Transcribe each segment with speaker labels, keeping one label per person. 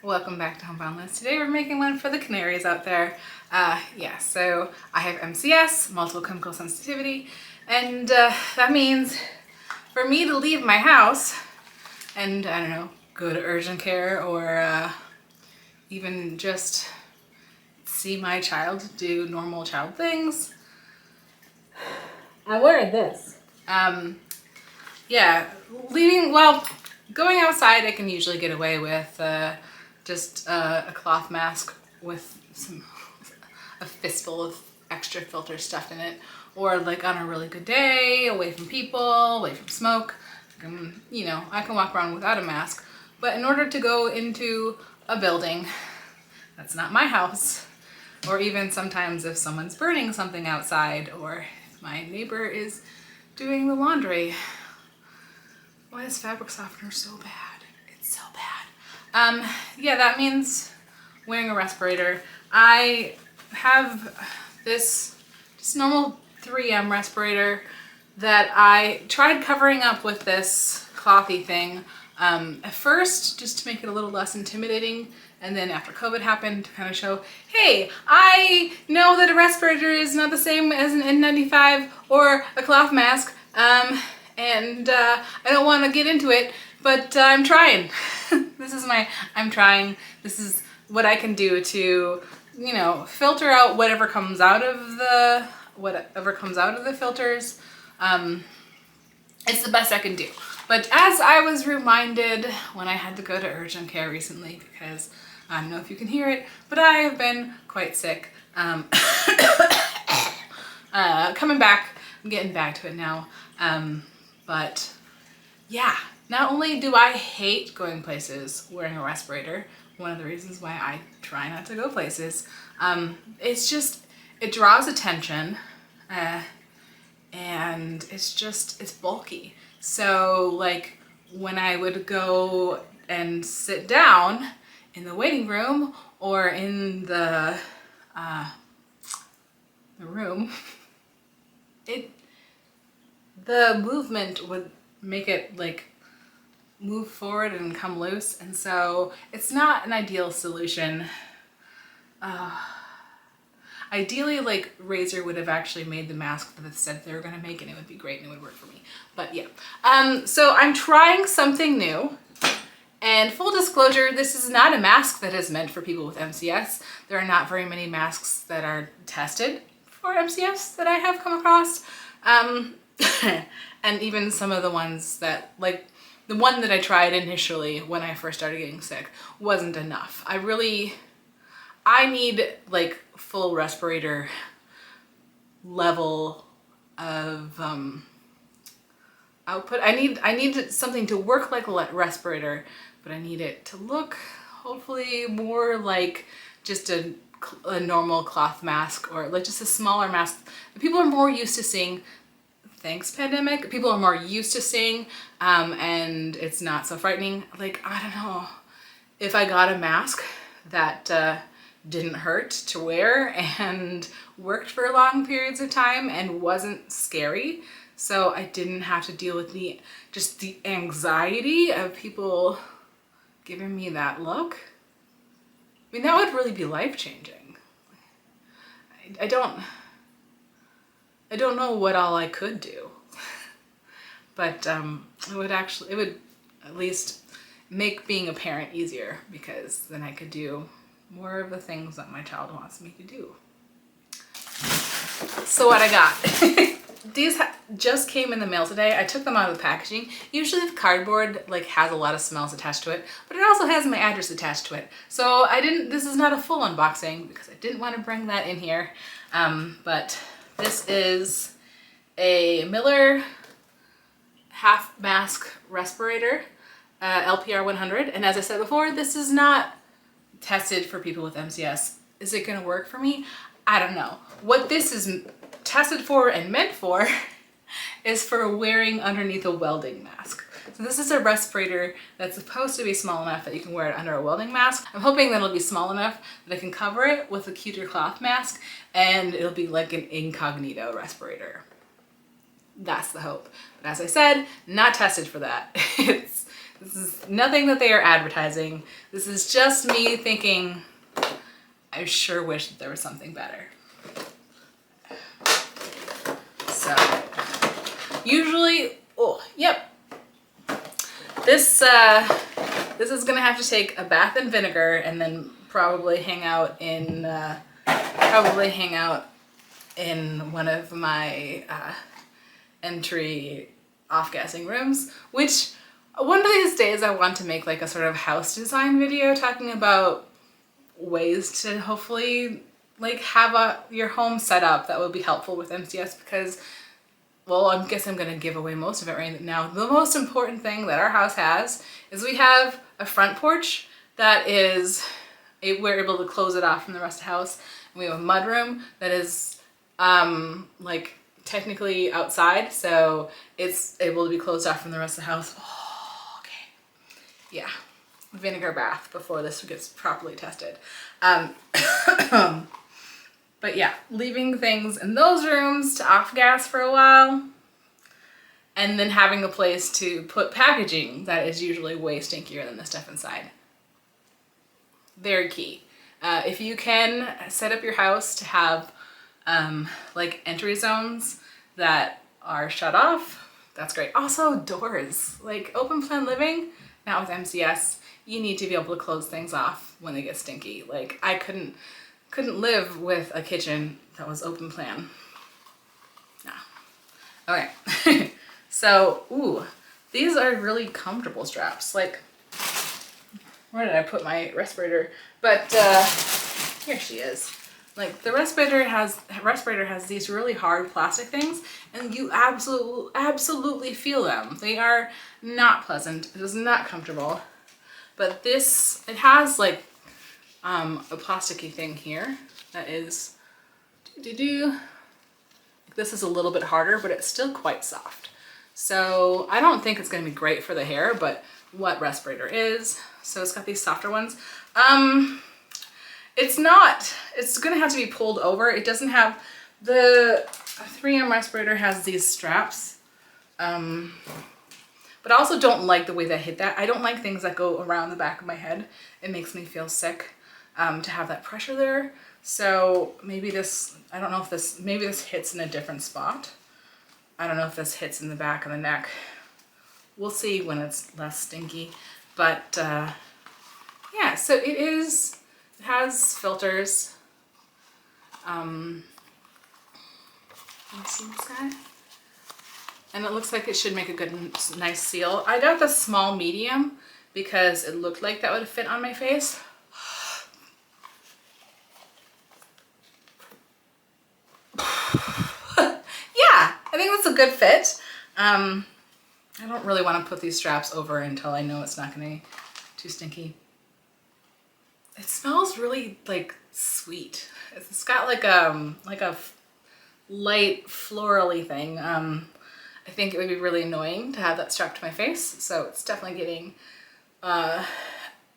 Speaker 1: Welcome back to Homebound List. Today we're making one for the canaries out there. So I have MCS, multiple chemical sensitivity, and that means for me to leave my house and, I don't know, go to urgent care or even just see my child do normal child things, I'm wearing this. Going outside I can usually get away with just a cloth mask with a fistful of extra filter stuff in it, or like on a really good day, away from people, away from smoke, I can walk around without a mask. But in order to go into a building that's not my house, or even sometimes if someone's burning something outside, or if my neighbor is doing the laundry. Why is fabric softener so bad? It's so bad. That means wearing a respirator. I have this just normal 3M respirator that I tried covering up with this clothy thing at first, just to make it a little less intimidating. And then after COVID happened, to kind of show, hey, I know that a respirator is not the same as an N95 or a cloth mask. And I don't want to get into it, but I'm trying. I'm trying. This is what I can do to, filter out whatever comes out of the filters. It's the best I can do. But as I was reminded when I had to go to urgent care recently, because I don't know if you can hear it, but I have been quite sick. Coming back, I'm getting back to it now. But yeah, not only do I hate going places wearing a respirator, one of the reasons why I try not to go places, it draws attention, and it's bulky. So like when I would go and sit down in the waiting room or in the room, the movement would make it like move forward and come loose, and so it's not an ideal solution. Ideally, like Razor would have actually made the mask that they said they were going to make, and it would be great and it would work for me. But yeah, so I'm trying something new. And full disclosure, this is not a mask that is meant for people with MCS. There are not very many masks that are tested for MCS that I have come across. And even some of the ones that, like the one that I tried initially when I first started getting sick, wasn't enough. I need like full respirator level of output. I need something to work like a respirator, but I need it to look hopefully more like just a normal cloth mask, or like just a smaller mask that people are more used to seeing. Thanks, pandemic. People are more used to seeing, and it's not so frightening. Like, I don't know, if I got a mask that didn't hurt to wear and worked for long periods of time and wasn't scary, so I didn't have to deal with the anxiety of people giving me that look. I mean, that would really be life-changing. I don't know what all I could do, but it would at least make being a parent easier, because then I could do more of the things that my child wants me to do. So what I got, these just came in the mail today. I took them out of the packaging. Usually the cardboard like has a lot of smells attached to it, but it also has my address attached to it. So this is not a full unboxing because I didn't want to bring that in here, but this is a Miller half mask respirator, LPR 100. And as I said before, this is not tested for people with MCS. Is it going to work for me? I don't know. What this is tested for and meant for is for wearing underneath a welding mask. So this is a respirator that's supposed to be small enough that you can wear it under a welding mask. I'm hoping that it'll be small enough that I can cover it with a cuter cloth mask, and it'll be like an incognito respirator. That's the hope. But as I said, not tested for that. This is nothing that they are advertising. This is just me thinking, I sure wish that there was something better. So, usually, oh, yep. This is gonna have to take a bath in vinegar and then probably hang out in one of my entry off-gassing rooms, which one of these days I want to make like a sort of house design video talking about ways to hopefully like have your home set up that would be helpful with MCS, because, well, I guess I'm gonna give away most of it right now. The most important thing that our house has is we have a front porch that is, we're able to close it off from the rest of the house. And we have a mudroom that is like technically outside, so it's able to be closed off from the rest of the house. Oh, okay. Yeah, vinegar bath before this gets properly tested. But yeah, leaving things in those rooms to off gas for a while, and then having a place to put packaging that is usually way stinkier than the stuff inside. Very key. If you can set up your house to have like entry zones that are shut off, that's great. Also doors, like open plan living, now with MCS, you need to be able to close things off when they get stinky. Like I couldn't live with a kitchen that was open plan. No. Okay. So, ooh, these are really comfortable straps. Like, where did I put my respirator? But here she is. Like the respirator has these really hard plastic things, and you absolutely feel them. They are not pleasant. It is not comfortable. But this, it has like a plasticky thing here that is this is a little bit harder, but it's still quite soft. So I don't think it's going to be great for the hair, but what respirator is. So it's got these softer ones. It's going to have to be pulled over. It doesn't have, the 3M respirator has these straps. But I also don't like the way that hit that. I don't like things that go around the back of my head. It makes me feel sick to have that pressure there. So maybe this, I don't know if this, maybe this hits in a different spot. I don't know if this hits in the back of the neck. We'll see when it's less stinky. But yeah, so it has filters. You see this guy? And it looks like it should make a good, nice seal. I got the small medium because it looked like that would fit on my face. Yeah, I think that's a good fit. I don't really want to put these straps over until I know it's not going to be too stinky. It smells really like sweet. It's got like a light florally thing. I think it would be really annoying to have that strapped to my face, so it's definitely getting a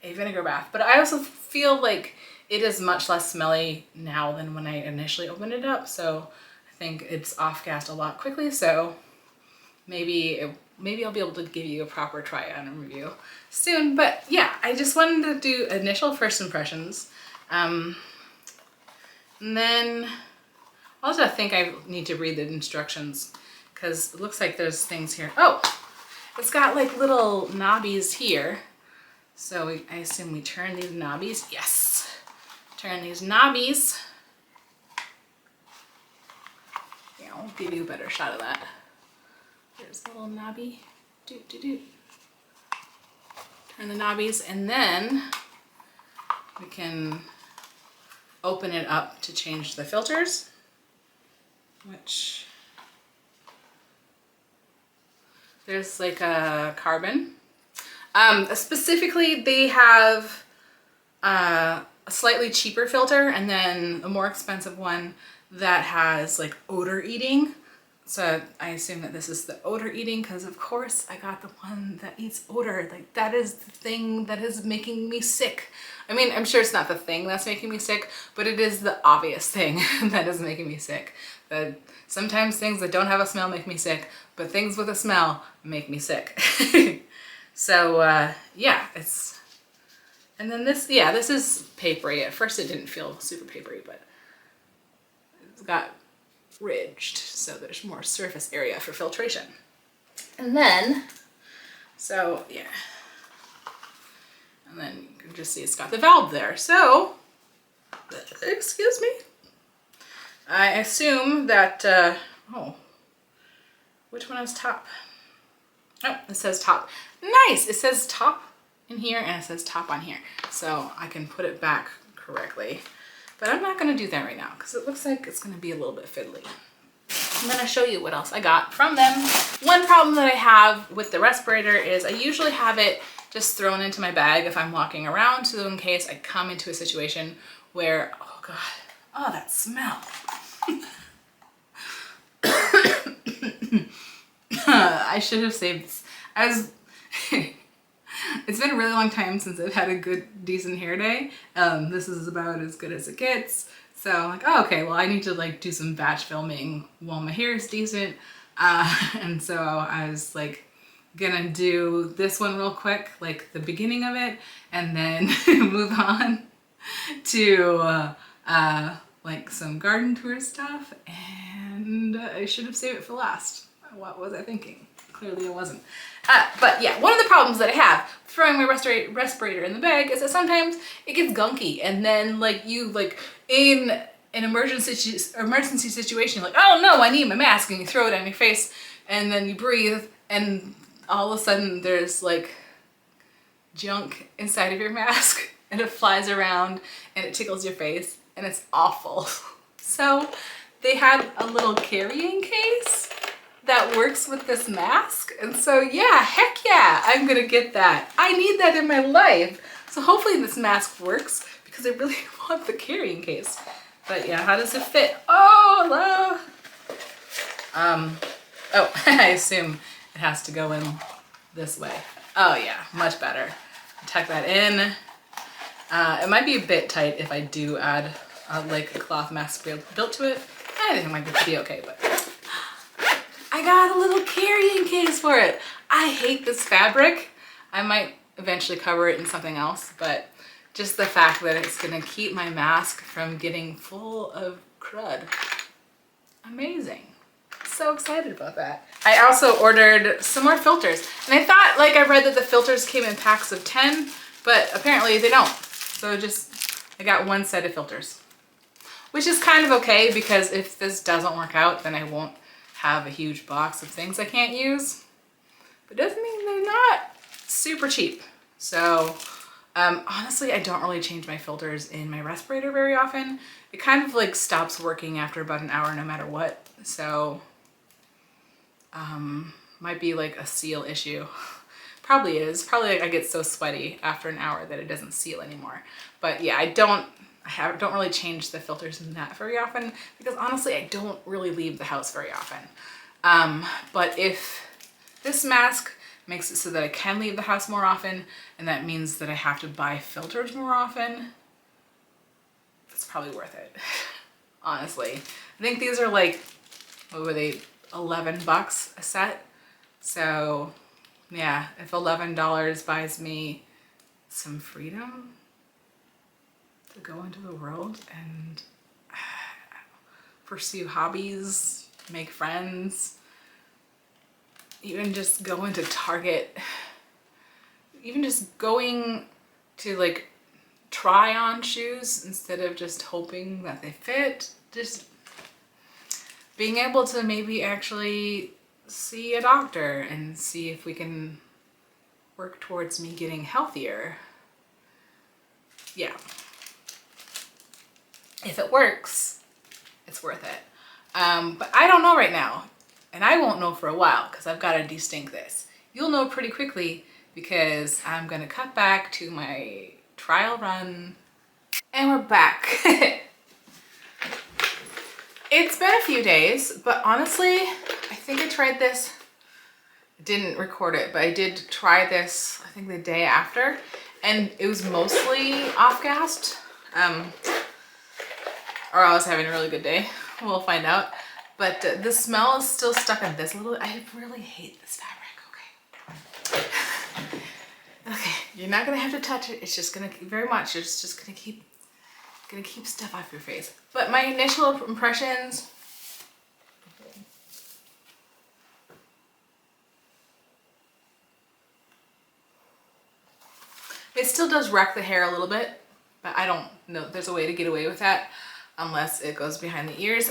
Speaker 1: vinegar bath. But I also feel like it is much less smelly now than when I initially opened it up, so I think it's off-gassed a lot quickly, so maybe I'll be able to give you a proper try-on and review soon. But yeah, I just wanted to do initial first impressions. And then also I think I need to read the instructions, because it looks like there's things here. Oh, it's got like little knobbies here. So I assume we turn these knobbies. Yes, turn these knobbies. Yeah, I'll give you a better shot of that. There's a little knobby. Turn the knobbies, and then we can open it up to change the filters, which there's like a carbon. Specifically, they have a slightly cheaper filter and then a more expensive one that has like odor eating. So I assume that this is the odor eating, because of course I got the one that eats odor. Like that is the thing that is making me sick. I mean, I'm sure it's not the thing that's making me sick, but it is the obvious thing that is making me sick. That sometimes things that don't have a smell make me sick, but things with a smell make me sick. So yeah, and then this, yeah, this is papery. At first it didn't feel super papery, but it's got ridged, so there's more surface area for filtration. And then, so yeah, and then you can just see it's got the valve there. So, excuse me, I assume that, oh, which one is top? Oh, it says top. Nice, it says top in here and it says top on here. So I can put it back correctly. But I'm not gonna do that right now because it looks like it's gonna be a little bit fiddly. I'm gonna show you what else I got from them. One problem that I have with the respirator is I usually have it just thrown into my bag if I'm walking around, so in case I come into a situation where, oh God, oh, that smell. I should have saved this. It's been a really long time since I've had a good, decent hair day. This is about as good as it gets. So I'm like, oh, okay, well, I need to like do some batch filming while my hair is decent. And so I was like gonna do this one real quick, like the beginning of it, and then move on to like some garden tour stuff. And I should have saved it for last. What was I thinking? Clearly I wasn't. But yeah, one of the problems that I have throwing my respirator in the bag is that sometimes it gets gunky, and then like you like in an emergency situation, you're like, oh no, I need my mask, and you throw it on your face, and then you breathe, and all of a sudden there's like junk inside of your mask, and it flies around, and it tickles your face, and it's awful. So they had a little carrying case that works with this mask. And so yeah, heck yeah, I'm gonna get that. I need that in my life. So hopefully this mask works because I really want the carrying case. But yeah, how does it fit? Oh, hello. Oh, I assume it has to go in this way. Oh yeah, much better. Tuck that in. It might be a bit tight if I do add like a cloth mask built to it. I think it might be okay, but I got a little carrying case for it. I hate this fabric. I might eventually cover it in something else, but just the fact that it's gonna keep my mask from getting full of crud. Amazing. So excited about that. I also ordered some more filters, and I thought, like, I read that the filters came in packs of 10, but apparently they don't. So I got one set of filters, which is kind of okay because if this doesn't work out, then I won't have a huge box of things I can't use. But it doesn't mean they're not super cheap. So honestly, I don't really change my filters in my respirator very often. It kind of like stops working after about an hour no matter what. So might be like a seal issue. Probably is. Probably I get so sweaty after an hour that it doesn't seal anymore. But yeah, I don't really change the filters in that very often because honestly, I don't really leave the house very often. But if this mask makes it so that I can leave the house more often, and that means that I have to buy filters more often, it's probably worth it. Honestly, I think these are like, what were they, $11 a set? So yeah, if $11 buys me some freedom to go into the world and pursue hobbies, make friends, even just go into Target, even just going to like try on shoes instead of just hoping that they fit, just being able to maybe actually see a doctor and see if we can work towards me getting healthier. Yeah. If it works, it's worth it. But I don't know right now, and I won't know for a while because I've got to destink this. You'll know pretty quickly because I'm gonna cut back to my trial run. And we're back. It's been a few days, but honestly, I think I tried this, didn't record it, but I did try this, I think the day after, and it was mostly off-gassed. Or I was having a really good day. We'll find out. But the smell is still stuck in this little, I really hate this fabric, okay. You're not gonna have to touch it. It's just gonna very much. It's just gonna keep stuff off your face. But my initial impressions. It still does wreck the hair a little bit, but I don't know. There's a way to get away with that unless it goes behind the ears.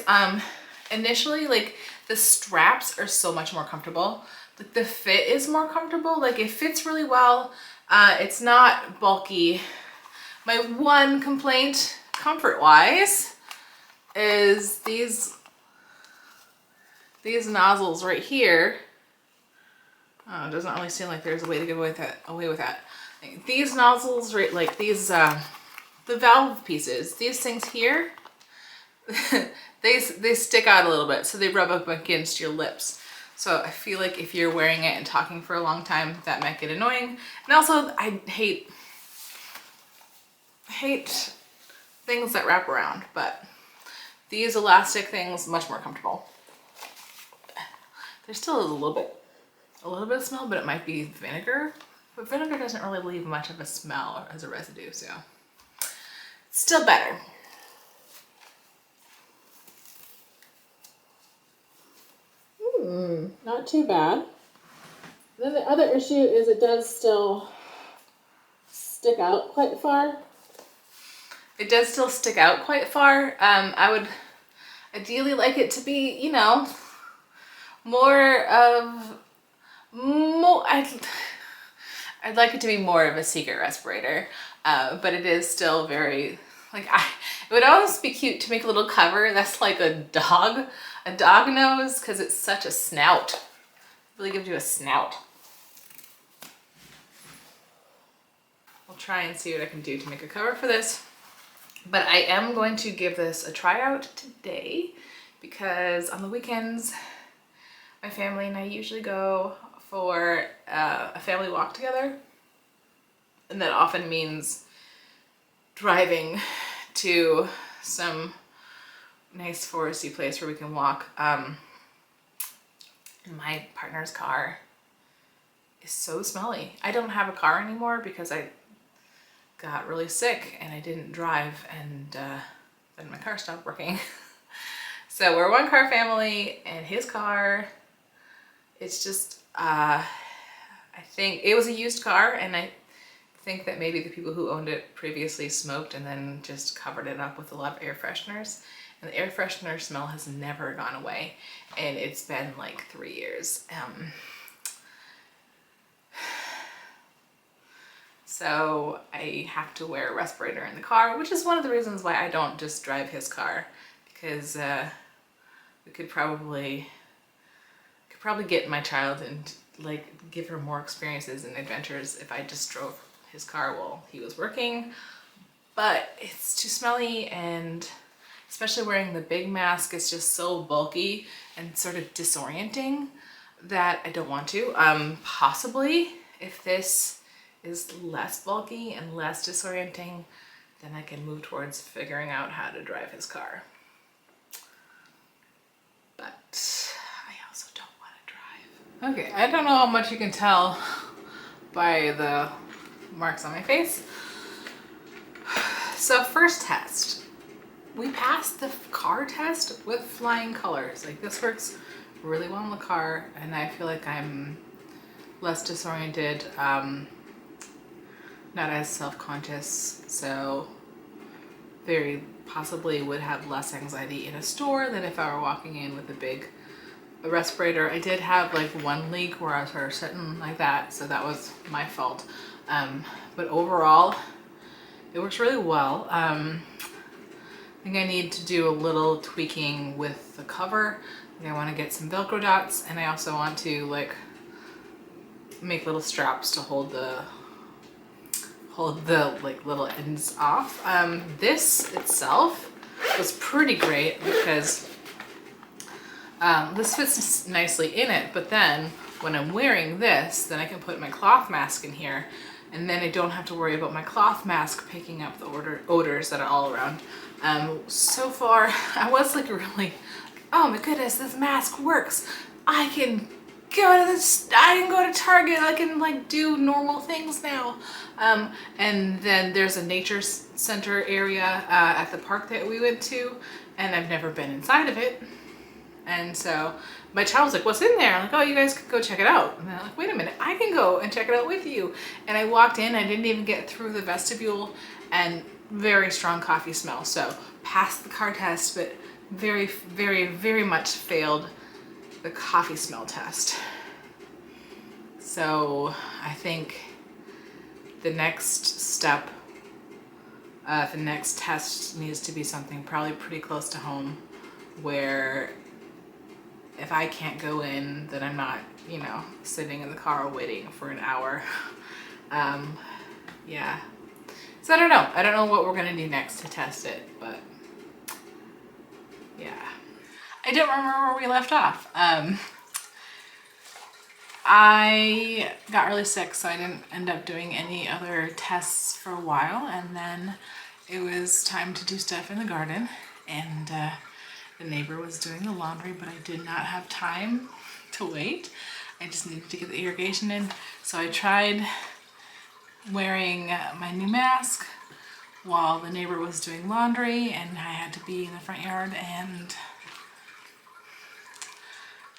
Speaker 1: Initially, like the straps are so much more comfortable. Like the fit is more comfortable. Like it fits really well. It's not bulky. My one complaint, comfort-wise, is these nozzles right here. Oh, it doesn't really seem like there's a way to get away with that. These nozzles, right, like these, the valve pieces, these things here, they stick out a little bit, so they rub up against your lips. So I feel like if you're wearing it and talking for a long time, that might get annoying. And also, I hate things that wrap around, but these elastic things, much more comfortable. There still is a little bit of smell, but it might be vinegar. But vinegar doesn't really leave much of a smell as a residue, so it's still better. Not too bad. Then the other issue is it does still stick out quite far. It does still stick out quite far. I would ideally like it to be, you know, I'd like it to be more of a secret respirator, but it is still very, like, it would almost be cute to make a little cover that's like a dog nose, because it's such a snout. It really gives you a snout. I'll try and see what I can do to make a cover for this. But I am going to give this a try out today, because on the weekends, my family and I usually go for a family walk together. And that often means driving to some nice foresty place where we can walk. And my partner's car is so smelly. I don't have a car anymore because I got really sick and I didn't drive, and then my car stopped working. So we're a one car family, and his car, it's just, I think it was a used car, and I think that maybe the people who owned it previously smoked and then just covered it up with a lot of air fresheners. And the air freshener smell has never gone away, and it's been like 3 years. So I have to wear a respirator in the car, which is one of the reasons why I don't just drive his car, because we could probably get my child and like give her more experiences and adventures if I just drove his car while he was working. But it's too smelly, and especially wearing the big mask, it's just so bulky and sort of disorienting that I don't want to. Possibly if this is less bulky and less disorienting, then I can move towards figuring out how to drive his car. But I also don't want to drive. Okay, I don't know how much you can tell by the marks on my face. So first test, we passed the car test with flying colors. Like, this works really well in the car, and I feel like I'm less disoriented, not as self-conscious, so very possibly would have less anxiety in a store than if I were walking in with a big respirator. I did have like one leak where I was sort of sitting like that, so that was my fault. But overall, it works really well. I think I need to do a little tweaking with the cover. I want to get some Velcro dots, and I also want to like make little straps to hold the like little ends off. This itself was pretty great because this fits nicely in it, but then when I'm wearing this, then I can put my cloth mask in here, and then I don't have to worry about my cloth mask picking up the odors that are all around. So far, I was like really, oh my goodness, this mask works. I can I can go to Target. I can like do normal things now. And then there's a nature center area at the park that we went to, and I've never been inside of it. And so my child was like, what's in there? I'm like, oh, you guys can go check it out. And I'm like, wait a minute, I can go and check it out with you. And I walked in, I didn't even get through the vestibule, and very strong coffee smell. So passed the car test, but very, very, very much failed the coffee smell test. So I think the next step, the next test needs to be something probably pretty close to home, where if I can't go in, then I'm not, you know, sitting in the car waiting for an hour. Yeah. So I don't know. I don't know what we're gonna do next to test it, but yeah. I don't remember where we left off. I got really sick, so I didn't end up doing any other tests for a while, and then it was time to do stuff in the garden, and the neighbor was doing the laundry, but I did not have time to wait. I just needed to get the irrigation in, so I tried wearing my new mask while the neighbor was doing laundry, and I had to be in the front yard, and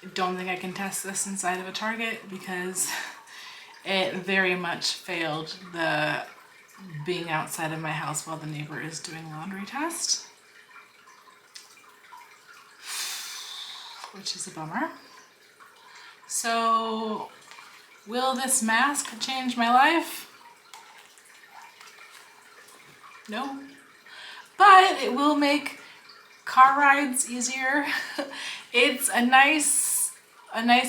Speaker 1: I don't think I can test this inside of a Target because it very much failed the being outside of my house while the neighbor is doing laundry test, which is a bummer. So will this mask change my life? No, but it will make car rides easier. It's a nice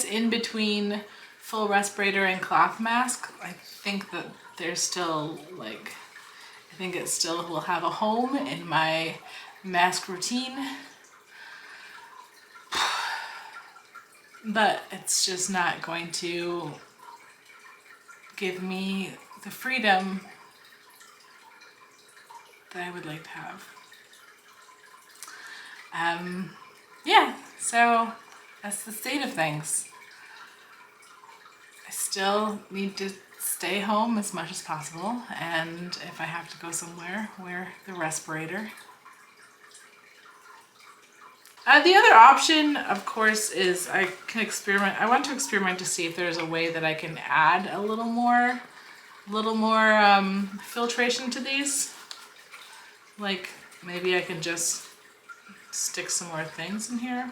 Speaker 1: in between full respirator and cloth mask. I think that there's still like, I think it still will have a home in my mask routine, but it's just not going to give me the freedom that I would like to have. Yeah, so that's the state of things. I still need to stay home as much as possible, and if I have to go somewhere, wear the respirator. The other option, of course, is I can experiment. I want to experiment to see if there's a way that I can add a little more filtration to these. Like maybe I can just stick some more things in here,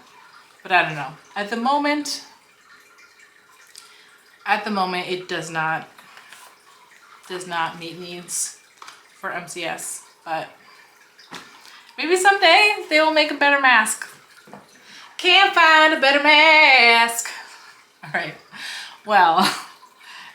Speaker 1: but I don't know. At the moment, it does not meet needs for MCS, but maybe someday they will make a better mask. Can't find a better mask. All right. Well,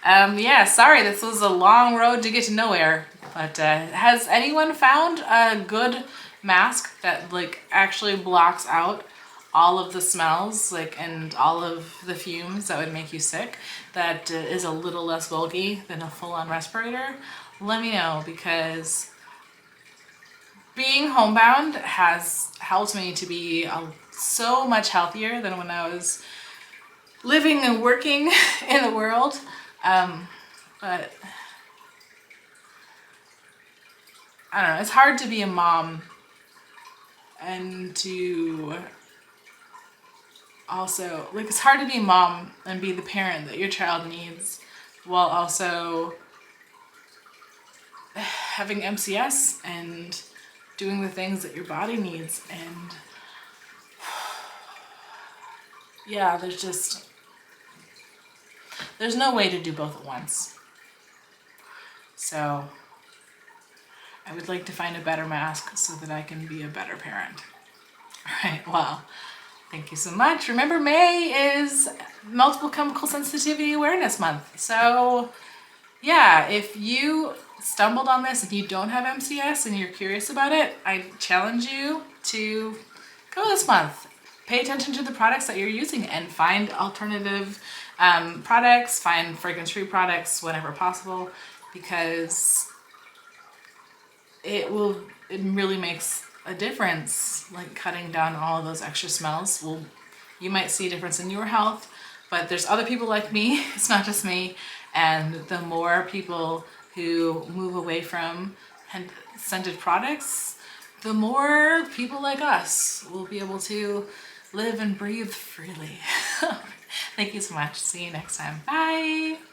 Speaker 1: yeah, sorry, this was a long road to get to nowhere, but has anyone found a good mask that like actually blocks out all of the smells, like, and all of the fumes that would make you sick, that is a little less bulky than a full-on respirator? Let me know, because being homebound has helped me to be so much healthier than when I was living and working in the world. But I don't know, it's hard to be a mom and to also, like, it's hard to be a mom and be the parent that your child needs while also having MCS and doing the things that your body needs. And yeah, there's no way to do both at once. So I would like to find a better mask so that I can be a better parent. All right, well, thank you so much. Remember, May is Multiple Chemical Sensitivity Awareness Month. So yeah, if you stumbled on this and you don't have MCS and you're curious about it, I challenge you to go this month. Pay attention to the products that you're using and find alternative products, find fragrance-free products whenever possible, because it really makes a difference. Like cutting down all of those extra smells, you might see a difference in your health, but there's other people like me. It's not just me. And the more people who move away from scented products, the more people like us will be able to live and breathe freely. Thank you so much. See you next time. Bye.